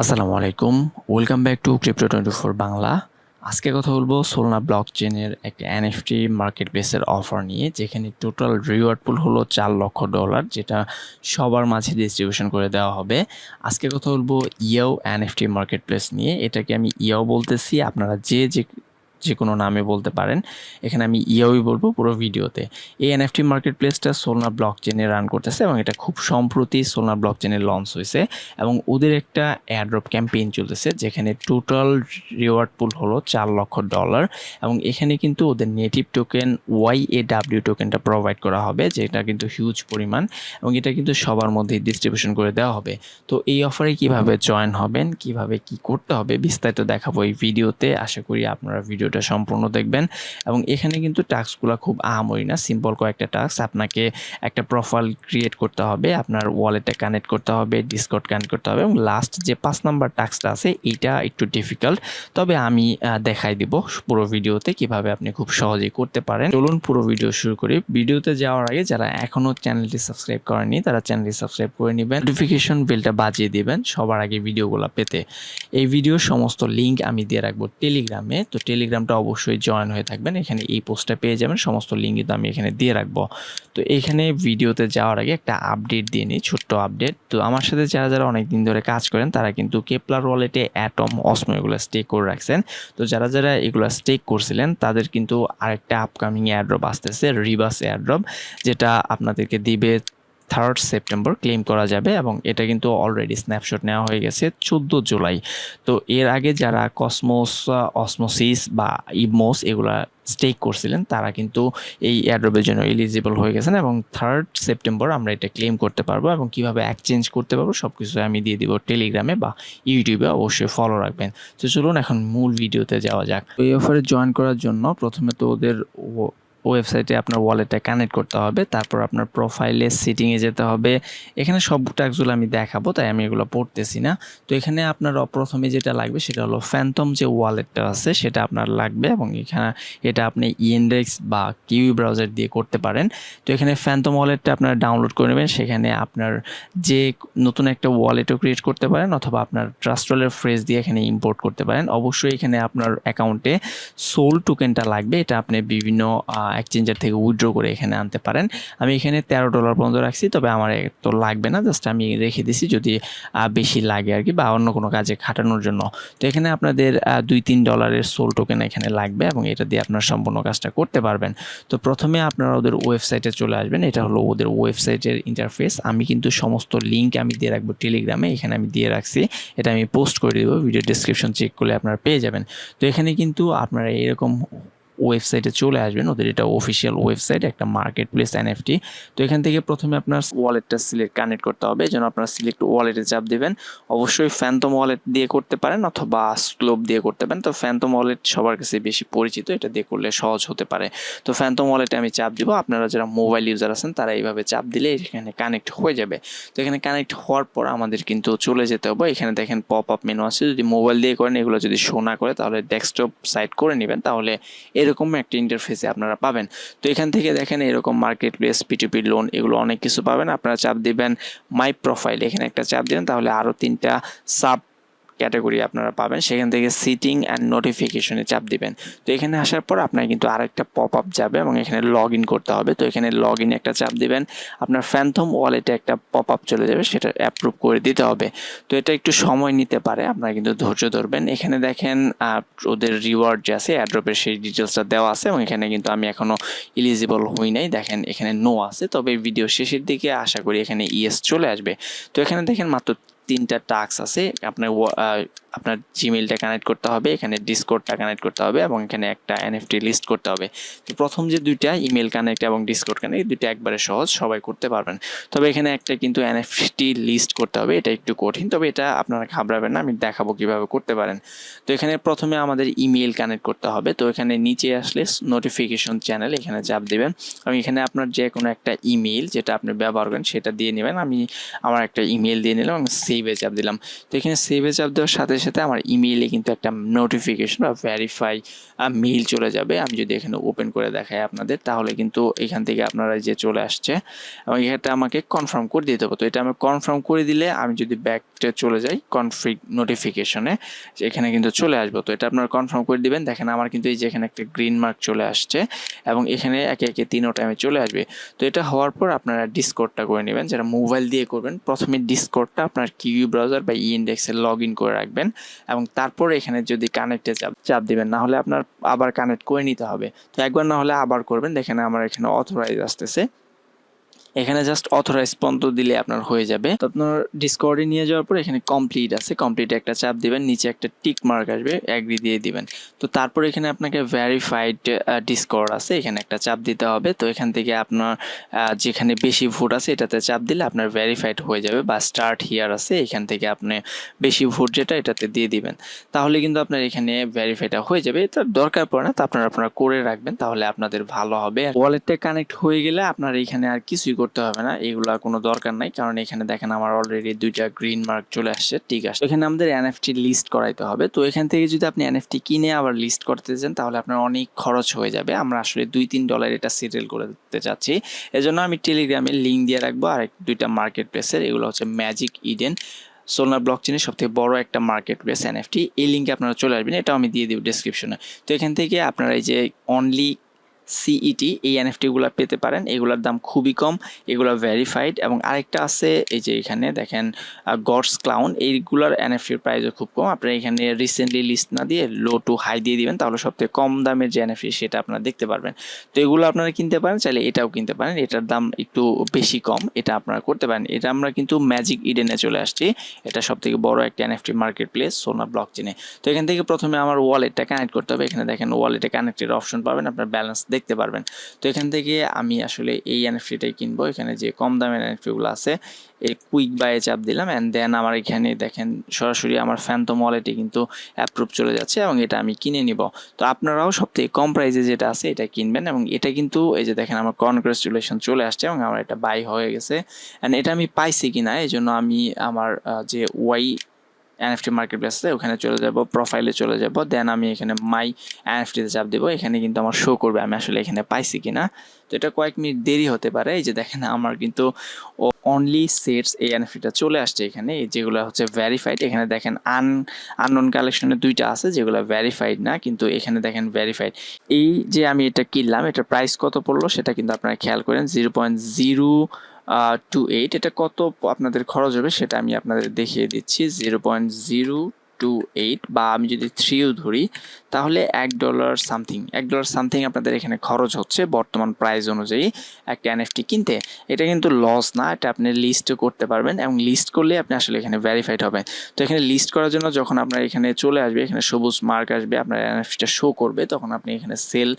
আসসালামু আলাইকুম, welcome back to Crypto24 Bangla. আজকে কথা বলবো সোলনা ব্লকচেনের একটা এনএফটি মার্কেট প্লেসের অফার নিয়ে, যেখানে টোটাল রিওয়ার্ড পুল হলো $4 লক্ষ, যেটা সবার মাঝে ডিস্ট্রিবিউশন করে দেওয়া হবে। আজকে কথা বলবো Yawww এনএফটি মার্কেট প্লেস নিয়ে। এটাকে আমি Yawww বলতেছি, আপনারা যে কোনো নামে বলতে পারেন। এখানে আমি Yawww বলবো পুরো ভিডিওতে। এই এনএফটি মার্কেট প্লেসটা সোলনা ব্লকচেনে রান করতেছে এবং এটা খুব সম্প্রতি সোলনা ব্লকচেনে লঞ্চ হয়েছে এবং ওদের একটা এয়ারড্রপ ক্যাম্পেইন চলতেছে, যেখানে টোটাল রিওয়ার্ড পুল হলো $4 লক্ষ এবং এখানে কিন্তু ওদের নেটিভ টোকেন YAWW টোকেনটা প্রোভাইড করা হবে, যেটা কিন্তু হিউজ পরিমাণ এবং এটা কিন্তু সবার মধ্যেই ডিস্ট্রিবিউশন করে দেওয়া হবে। তো এই অফারে কিভাবে জয়েন হবেন, কিভাবে কি করতে হবে বিস্তারিত দেখাবো এই ভিডিওতে। আশা করি আপনারা ভিডিওটা সম্পূর্ণ দেখবেন এবং এখানে কিন্তু টাস্কগুলো খুব আহামরি না, সিম্পল কয়েকটা টাস্ক। আপনাকে একটা প্রোফাইল ক্রিয়েট করতে হবে, আপনার ওয়ালেটে কানেক্ট করতে হবে, ডিসকর্ড কানেক্ট করতে হবে এবং লাস্ট যে 5 নাম্বার টাস্কটা আছে এইটা একটু ডিফিকাল্ট, তবে আমি দেখাই দিব পুরো ভিডিওতে কিভাবে আপনি খুব সহজেই করতে পারেন। চলুন পুরো ভিডিও শুরু করি। ভিডিওতে যাওয়ার আগে যারা এখনও চ্যানেলটি সাবস্ক্রাইব করেনি তারা চ্যানেলটি সাবস্ক্রাইব করে নেবেন, নোটিফিকেশন বেলটা বাজিয়ে দিবেন সবার আগে ভিডিওগুলো পেতে। এই ভিডিওর সমস্ত লিঙ্ক আমি দিয়ে রাখবো টেলিগ্রামে, তো টেলিগ্রামটা অবশ্যই জয়েন হয়ে থাকবেন। এখানে এই পোস্টটা পেয়ে যাবেন, সমস্ত লিঙ্ক কিন্তু আমি এখানে দিয়ে রাখবো। তো এখানে ভিডিওতে যাওয়ার আগে একটা আপডেট দিয়ে নিই, ছোট্ট আপডেট। তো আমার সাথে যারা অনেক দিন ধরে কাজ করেন তারা কিন্তু কেপলার ওয়ালেটে অ্যাটম, অসমো এগুলো স্টেক করে রাখছেন। তো যারা এগুলো স্টেক করছিলেন তাদের কিন্তু আরেকটা আপকামিং এয়ারড্রপ আসতেছে, রিভার্স এয়ারড্রপ, যেটা আপনাদেরকে দিবে 3rd সেপ্টেম্বর ক্লেম করা যাবে এবং এটা কিন্তু অলরেডি স্ন্যাপশট নেওয়া হয়ে গেছে 14 জুলাই। তো এর আগে যারা কসমোস, অসমোসিস বা ইমোস এগুলা স্টেক করছিলেন তারা কিন্তু এই এয়ারড্রপের জন্য এলিজিবল হয়ে গেছেন এবং 3rd সেপ্টেম্বর আমরা এটা ক্লেম করতে পারবো এবং কিভাবে এক্সচেঞ্জ করতে পারবো সব কিছু আমি দিয়ে দিব টেলিগ্রামে বা ইউটিউবে, অবশ্যই ফলো রাখবেন। তো চলুন এখন মূল ভিডিওতে যাওয়া যাক। এই অফারে জয়েন করার জন্য প্রথমে তো ওদের ওয়েবসাইটে আপনার ওয়ালেটটা কানেক্ট করতে হবে, তারপর আপনার প্রোফাইলে সেটিংয়ে যেতে হবে। এখানে সব টাস্কগুলো আমি দেখাবো, তাই আমি এগুলো পড়তেছি না। তো এখানে আপনার প্রথমে যেটা লাগবে সেটা হলো ফ্যান্টম যে ওয়ালেটটা আছে সেটা আপনার লাগবে এবং এখানে এটা আপনি ইনডেক্স বা কিউই ব্রাউজার দিয়ে করতে পারেন। তো এখানে ফ্যান্টম ওয়ালেটটা আপনারা ডাউনলোড করে নেবেন। সেখানে আপনার যে নতুন একটা ওয়ালেটও ক্রিয়েট করতে পারেন অথবা আপনার ট্রাস্টওয়ালের ফ্রেজ দিয়ে এখানে ইম্পোর্ট করতে পারেন। অবশ্যই এখানে আপনার অ্যাকাউন্টে সোল টোকেনটা লাগবে, এটা আপনি বিভিন্ন এক্সচেঞ্জার থেকে উইথড্র করে এখানে আনতে পারেন। আমি এখানে $13 পর্যন্ত রাখছি, তবে আমার তো লাগবে না, জাস্ট আমি রেখে দিছি যদি বেশি লাগে আর কি, বা অন্য কোনো কাজে খাটানোর জন্য। তো এখানে আপনাদের $2-3 সোল টোকেন এখানে লাগবে এবং এটা দিয়ে আপনার সম্পূর্ণ কাজটা করতে পারবেন। তো প্রথমে আপনারা ওদের ওয়েবসাইটে চলে আসবেন, এটা হলো ওদের ওয়েবসাইটের ইন্টারফেস। আমি কিন্তু সমস্ত লিঙ্ক আমি দিয়ে রাখবো টেলিগ্রামে, এখানে আমি দিয়ে রাখছি, এটা আমি পোস্ট করে দেবো, ভিডিও ডিসক্রিপশন চেক করলে আপনারা পেয়ে যাবেন। তো এখানে কিন্তু আপনারা এরকম ওয়েবসাইটে চলে আসবেন, ওদের এটা অফিসিয়াল ওয়েবসাইট, একটা মার্কেট প্লেস এনএফটি। তো এখান থেকে প্রথমে আপনার ওয়ালেটটা সিলেক্ট কানেক্ট করতে হবে, যেন আপনার সিলেক্ট ওয়ালেটে চাপ দেবেন। অবশ্যই ফ্যান্টম ওয়ালেট দিয়ে করতে পারেন অথবা স্লোপ দিয়ে করতে পারেন। তো ফ্যান্টম ওয়ালেট সবার কাছে বেশি পরিচিত, এটা দিয়ে করলে সহজ হতে পারে। তো ফ্যান্টম ওয়ালেটে আমি চাপ দিব, আপনারা যারা মোবাইল ইউজার আছেন তারা এইভাবে চাপ দিলে এখানে কানেক্ট হয়ে যাবে। তো এখানে কানেক্ট হওয়ার পর আমাদের কিন্তু চলে যেতে হবে, এখানে দেখেন পপ আপ মেনু আছে, যদি মোবাইল দিয়ে করেন এগুলো যদি শো না করে তাহলে ডেস্কটপ সাইড করে নেবেন, তাহলে এরকম একটা ইন্টারফেসে আপনারা পাবেন। তো এখান থেকে দেখেন এরকম মার্কেট প্লেস, P2P লোন, এগুলো অনেক কিছু পাবেন। আপনারা চাপ দিবেন মাই প্রোফাইল, এখানে একটা চাপ দিবেন, তাহলে আরও 3টা সাব ক্যাটাগরি আপনারা পাবেন। সেখান থেকে সিটিং অ্যান্ড নোটিফিকেশনে চাপ দিবেন। তো এখানে আসার পর আপনার কিন্তু আরেকটা পপ আপ যাবে এবং এখানে লগ ইন করতে হবে। তো এখানে লগ ইন একটা চাপ দিবেন, আপনার ফ্যান্টম ওয়ালেটে একটা পপ আপ চলে যাবে, সেটা অ্যাপ্রুভ করে দিতে হবে। তো এটা একটু সময় নিতে পারে, আপনারা কিন্তু ধৈর্য ধরবেন। এখানে দেখেন ওদের রিওয়ার্ড যে আছে এয়ারড্রপের সেই ডিটেলসটা দেওয়া আছে এবং এখানে কিন্তু আমি এখনও এলিজিবল হই নাই, দেখেন এখানে নো আছে, তবে ভিডিও শেষের দিকে আশা করি এখানে ইয়েস চলে আসবে। তো এখানে দেখেন মাত্র 3টা টাস্ক আছে, আপনার জিমেইলটা কানেক্ট করতে হবে, এখানে ডিসকর্ডটা কানেক্ট করতে হবে এবং এখানে একটা এনএফটি লিস্ট করতে হবে। তো প্রথম যে দুইটা ইমেল কানেক্ট এবং ডিসকর্ড কানেক্ট, দুইটা একবারে সহজ, সবাই করতে পারবেন। তবে এখানে একটা কিন্তু এনএফটি লিস্ট করতে হবে, এটা একটু কঠিন, তবে এটা আপনারা ঘাবড়াবেন না, আমি দেখাবো কিভাবে করতে পারেন। তো এখানে প্রথমে আমাদের ইমেল কানেক্ট করতে হবে। তো এখানে নিচে আসলে নোটিফিকেশন চ্যানেল, এখানে চাপ দিবেন এবং এখানে আপনার যে কোনো একটা ইমেল যেটা আপনি ব্যবহার করেন সেটা দিয়ে নেবেন। আমি আমার একটা ইমেল দিয়ে নিলাম এবং সেভে চাপ দিলাম। তো এখানে সেভে চাপ দেওয়ার সাথে সাথে আমার ইমেইলে কিন্তু একটা নোটিফিকেশন বা ভেরিফাই মেইল চলে যাবে। আমি যদি এখানে ওপেন করে দেখাই আপনাদের, তাহলে কিন্তু এখান থেকে আপনারা যে চলে আসছে এবং এটা আমাকে কনফার্ম করে দিতে হবে। তো এটা আমি কনফার্ম করে দিলে আমি যদি ব্যাকটে চলে যাই কনফিগ নোটিফিকেশনে, এখানে কিন্তু চলে আসবো। তো এটা আপনারা কনফার্ম করে দিবেন। দেখেন আমার কিন্তু এই যে এখানে একটা গ্রিন মার্ক চলে আসছে এবং এখানে একে একে 3টা টাইমে চলে আসবে। তো এটা হওয়ার পর আপনারা ডিসকর্ডটা করে নেবেন, যেটা মোবাইল দিয়ে করবেন। প্রথমে ডিসকর্ডটা আপনার কিউই ব্রাউজার বা ইনডেক্সে লগ ইন করে রাখবেন এবং তারপর এখানে যদি কানেক্টে চাপ দিবেন, না হলে আপনার আবার কানেক্ট করে নিতে হবে। তো একবার না হলে আবার করবেন। দেখেন আমার এখানে অথরাইজ আসতেছে, এখানে জাস্ট অথরাইজ পর্যন্ত দিলে আপনার হয়ে যাবে। তো আপনার ডিসকর্ডে নিয়ে যাওয়ার পর এখানে কমপ্লিট আছে, কমপ্লিটে একটা চাপ দিবেন, নিচে একটা টিক মার্ক আসবে, অ্যাগ্রি দিয়ে দিবেন। তো তারপর এখানে আপনাকে ভেরিফাইড ডিসকর্ড আছে, এখানে একটা চাপ দিতে হবে। তো এখান থেকে আপনার যেখানে বেশি ভোট আছে এটাতে চাপ দিলে আপনার ভেরিফাইড হয়ে যাবে, বা স্টার্ট হিয়ার আছে, এখান থেকে আপনি বেশি ভোট যেটা এটাতে দিয়ে দিবেন, তাহলে কিন্তু আপনার এখানে ভেরিফাইটা হয়ে যাবে। এটা দরকার পড়ে না, তো আপনারা করে রাখবেন, তাহলে আপনাদের ভালো হবে। ওয়ালেটটা কানেক্ট হয়ে গেলে আপনার এখানে আর কিছুই করতে হবে না, এগুলা কোনো দরকার নাই, কারণ এখানে দেখেন আমার অলরেডি 2টা গ্রিন মার্ক চলে আসছে। ঠিক আছে, এখানে আমাদের এনএফটি লিস্ট করাইতে হবে। তো এখান থেকে যদি আপনি এনএফটি কিনে আবার লিস্ট করতে চান তাহলে আপনার অনেক খরচ হয়ে যাবে। আমরা আসলে $2-3 এটা সেটেল করে দিতে চাচ্ছি, এজন্য আমি টেলিগ্রামে লিঙ্ক দিয়ে রাখবো আর 2টা মার্কেট প্লেসের। এগুলো হচ্ছে ম্যাজিক ইডেন, সোলনা ব্লকচেনের সবথেকে বড় একটা মার্কেট প্লেস এনএফটি। এই লিঙ্কে আপনারা চলে আসবেন, এটাও আমি দিয়ে দিব ডেসক্রিপশনে। তো এখান থেকে আপনারা এই যে অনলি সিইটি এই এনএফটিগুলো পেতে পারেন, এগুলোর দাম খুবই কম, এগুলো ভেরিফাইড। এবং আরেকটা আছে এই যে এখানে দেখেন গডস ক্লাউন, এইগুলোর এনএফটির প্রাইসও খুব কম। আপনারা এখানে রিসেন্টলি লিস্ট না দিয়ে লো টু হাই দিয়ে দিবেন, তাহলে সবথেকে কম দামের যে এনএফটি সেটা আপনারা দেখতে পারবেন। তো এগুলো আপনারা কিনতে পারেন, চাইলে এটাও কিনতে পারেন, এটার দাম একটু বেশি কম, এটা আপনারা করতে পারেন। এটা আমরা কিন্তু ম্যাজিক ইডেনে চলে আসছি, এটা সবথেকে বড় একটা এনএফটি মার্কেট প্লেস সোলনা ব্লকচেনে। তো এখান থেকে প্রথমে আমার ওয়ালেটটা কানেক্ট করতে হবে। এখানে দেখেন ওয়ালেটে কানেক্টের অপশন পাবেন, আপনার ব্যালেন্স দেখতে পারবেন। তো এখান থেকে আমি আসলে এই এনএফটিটাই কিনবো। এখানে যে কম দামের এনএফটিগুলো আছে এই কুইক বায়ে চাপ দিলাম, অ্যান্ড দেন আমার এখানে দেখেন সরাসরি আমার ফ্যান্টম ওয়ালেটে কিন্তু অ্যাপ্রুভ চলে যাচ্ছে এবং এটা আমি কিনে নিব। তো আপনারাও সবথেকে কম প্রাইসে যেটা আছে এটা কিনবেন, এবং এটা কিন্তু এই যে দেখেন আমার কনগ্রেচুলেশন চলে আসছে এবং আমার এটা বাই হয়ে গেছে। অ্যান্ড এটা আমি পাইছি কিনা এই জন্য আমি আমার যে ওয়াই এনএফটি মার্কেট প্লেস আছে ওখানে চলে যাব, প্রোফাইলে চলে যাব, দেন আমি এখানে মাই এনএফটিতে চাপ দেবো। এখানে কিন্তু আমার শো করবে আমি আসলে এখানে পাইছি কিনা। তো এটা কয়েক মিনিট দেরি হতে পারে। এই যে দেখেন আমার কিন্তু অনলি সেটস এই এনএফটিটা চলে আসছে এখানে, যেগুলো হচ্ছে ভেরিফাইড। এখানে দেখেন আননোন কালেকশনে 2টা আছে যেগুলো ভেরিফাইড না, কিন্তু এখানে দেখেন ভেরিফাইড। এই যে আমি এটা কিনলাম, এটার প্রাইস কত পড়লো সেটা কিন্তু আপনারা খেয়াল করেন, 0.028। এটা কত আপনাদের খরচ হবে সেটা আমি আপনাদের দেখিয়ে দিচ্ছি। 0.028, বা আমি যদি 3ও ধরি তাহলে $1 সামথিং, $1 সামথিং আপনাদের এখানে খরচ হচ্ছে বর্তমান প্রাইস অনুযায়ী একটা এনএফটি কিনতে। এটা কিন্তু লস না, এটা আপনি লিস্টও করতে পারবেন এবং লিস্ট করলে আপনি আসলে এখানে ভেরিফাইড হবেন। তো এখানে লিস্ট করার জন্য যখন আপনার এখানে চলে আসবে, এখানে সবুজ মার্ক আসবে, আপনার এনএফটিটা শো করবে, তখন আপনি এখানে সেল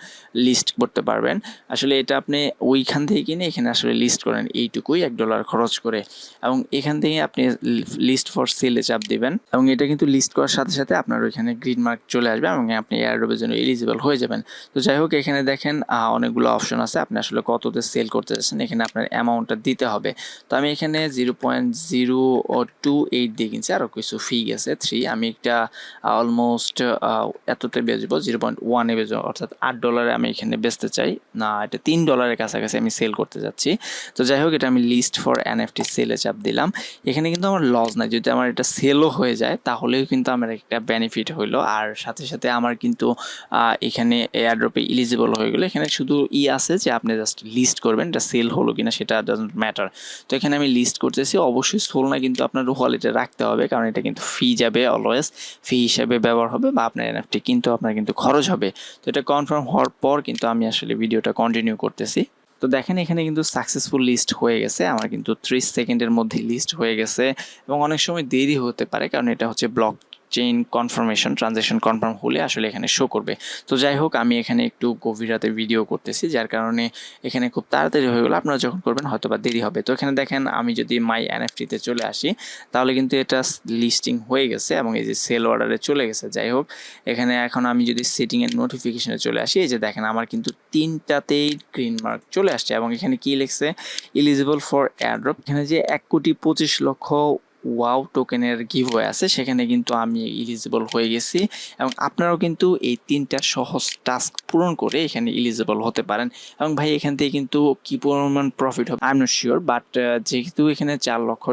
লিস্ট করতে পারবেন। আসলে এটা আপনি ওইখান থেকে কিনে এখানে আসলে লিস্ট করেন, এইটুকুই $1 খরচ করে, এবং এখান থেকে আপনি লিস্ট ফর সেলে চাপ দিবেন এবং এটা কিন্তু লিস্ট করার সাথে সাথে আপনার ওইখানে গ্রিন মার্ক চলে আসবে এবং আপনি এয়ারড্রপের জন্য এলিজিবল হয়ে যাবেন। তো যাই হোক, এখানে দেখেন অনেকগুলো অপশন আছে, আপনি আসলে কততে সেল করতে চাচ্ছেন, এখানে আপনার অ্যামাউন্টটা দিতে হবে। তো আমি এখানে 0.028 দিয়ে কিনছি, আরও কিছু ফি গেছে 3, আমি একটা অলমোস্ট এততে বেচবো, 0.1-এ বেচবো, অর্থাৎ $8 আমি এখানে বেচতে চাই না, এটা $3 কাছাকাছি আমি সেল করতে যাচ্ছি। তো যাই হোক, এটা আমি লিস্ট ফর এনএফটি সেলে চাপ দিলাম। এখানে কিন্তু আমার লস নাই, যদি আমার এটা সেলও হয়ে যায় তাহলেও কিন্তু আমার একটা বেনিফিট হইলো, আর সাথে সাথে আমার কিন্তু এখানে এয়ারড্রপে এলিজিবল হয়ে গেলো। এখানে শুধু আছে যে আপনি জাস্ট লিস্ট করবেন, এটা সেল হলো কিনা সেটা ডাজন্ট ম্যাটার। তো এখানে আমি লিস্ট করতেছি, অবশ্যই সোলনা কিন্তু আপনার ওয়ালেটে রাখতে হবে, কারণ এটা কিন্তু ফি যাবে, অলওয়েজ ফি হিসাবে ব্যবহার হবে, বা আপনার এনএফটি কিন্তু আপনার কিন্তু খরচ হবে। তো এটা কনফার্ম হওয়ার পর কিন্তু আমি আসলে ভিডিওটা কন্টিনিউ করতেছি। তো দেখেন এখানে কিন্তু সাকসেসফুল লিস্ট হয়ে গেছে, আমার কিন্তু 30 সেকেন্ডের মধ্যে লিস্ট হয়ে গেছে, এবং অনেক সময় দেরি হতে পারে কারণ এটা হচ্ছে block chain confirmation, transaction confirm হলে আসলে এখানে শো করবে। তো যাই হোক, আমি এখানে একটু গভীর রাতে ভিডিও করতেছি, যার কারণে এখানে খুব তাড়াতাড়ি হয়ে গেলো। আপনারা যখন করবেন হয়তো বা দেরি হবে। তো এখানে দেখেন আমি যদি মাই এনএফটিতে চলে আসি তাহলে কিন্তু এটা লিস্টিং হয়ে গেছে এবং এই যে সেল অর্ডারে চলে গেছে। যাই হোক, এখানে এখন আমি যদি সেটিংয়ের নোটিফিকেশনে চলে আসি, এই যে দেখেন আমার কিন্তু 3টাতেই গ্রিন মার্ক চলে আসছে এবং এখানে কি লিখছে, এলিজিবল ফর এয়ারড্রপ। এখানে যে 1,25,00,000 ওয়াও টোকেনের গিভওয়ে আছে, সেখানে কিন্তু আমি এলিজিবল হয়ে গেছি এবং আপনারাও কিন্তু এই 3টা সহজ টাস্ক পূরণ করে এখানে এলিজিবল হতে পারেন। এবং ভাই এখান থেকে কিন্তু কি পরিমাণ প্রফিট হবে I am not sure, but যেহেতু এখানে $4 লক্ষ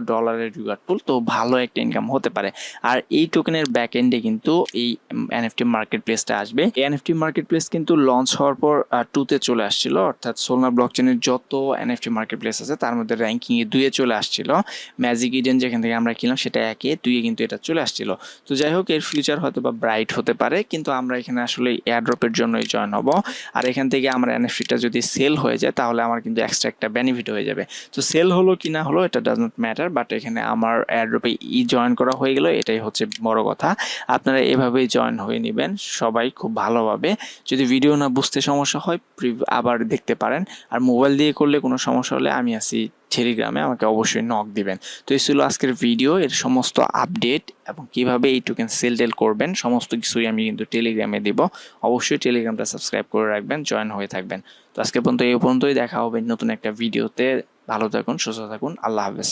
রিওয়ার্ড পুল, তো ভালো একটা ইনকাম হতে পারে। আর এই টোকেনের ব্যাক এন্ডে কিন্তু এই এনএফটি মার্কেট প্লেসটা আসবে। এই এনএফটি মার্কেট প্লেস কিন্তু লঞ্চ হওয়ার পর 2-তে চলে আসছিল, অর্থাৎ সোলনা ব্লকচেনের যত এনএফটি মার্কেট প্লেস আছে তার মধ্যে র্যাঙ্কিং এ 2-এ চলে আসছিল। ম্যাজিক ইডেন যেখান থেকে আমরা কিনলাম সেটা 1-এ, 2-এ কিন্তু এটা চলে আসছিল। তো যাই হোক, এর ফিউচার হয়তো বা ব্রাইট হতে পারে, কিন্তু আমরা এখানে আসলে এয়ারড্রপের জন্যই জয়েন হব। আর এখান থেকে আমার এনএফটিটা যদি সেল হয়ে যায় তাহলে আমার কিন্তু এক্সট্রা একটা বেনিফিট হয়ে যাবে। তো সেল হলো কি না হলো এটা ডাজ নট ম্যাটার, বাট এখানে আমার এয়ারড্রপে জয়েন করা হয়ে গেল, এটাই হচ্ছে বড় কথা। আপনারা এভাবেই জয়েন হয়ে নেবেন সবাই খুব ভালোভাবে। যদি ভিডিও না বুঝতে সমস্যা হয় আবার দেখতে পারেন। আর মোবাইল দিয়ে করলে কোনো সমস্যা হলে আমি আছি টেলিগ্রামে, আমাকে অবশ্যই নক দিবেন। তো এই ছিল আজকের ভিডিও, এর সমস্ত আপডেট এবং কিভাবে এই টোকেন সেল টেল করবেন সমস্ত কিছুই আমি কিন্তু টেলিগ্রামে দিব। অবশ্যই টেলিগ্রামটা সাবস্ক্রাইব করে রাখবেন, জয়েন হয়ে থাকবেন। তো আজকে পর্যন্তই দেখা হবে নতুন একটা ভিডিওতে। ভালো থাকুন, সুস্থ থাকুন, আল্লাহ হাফেজ।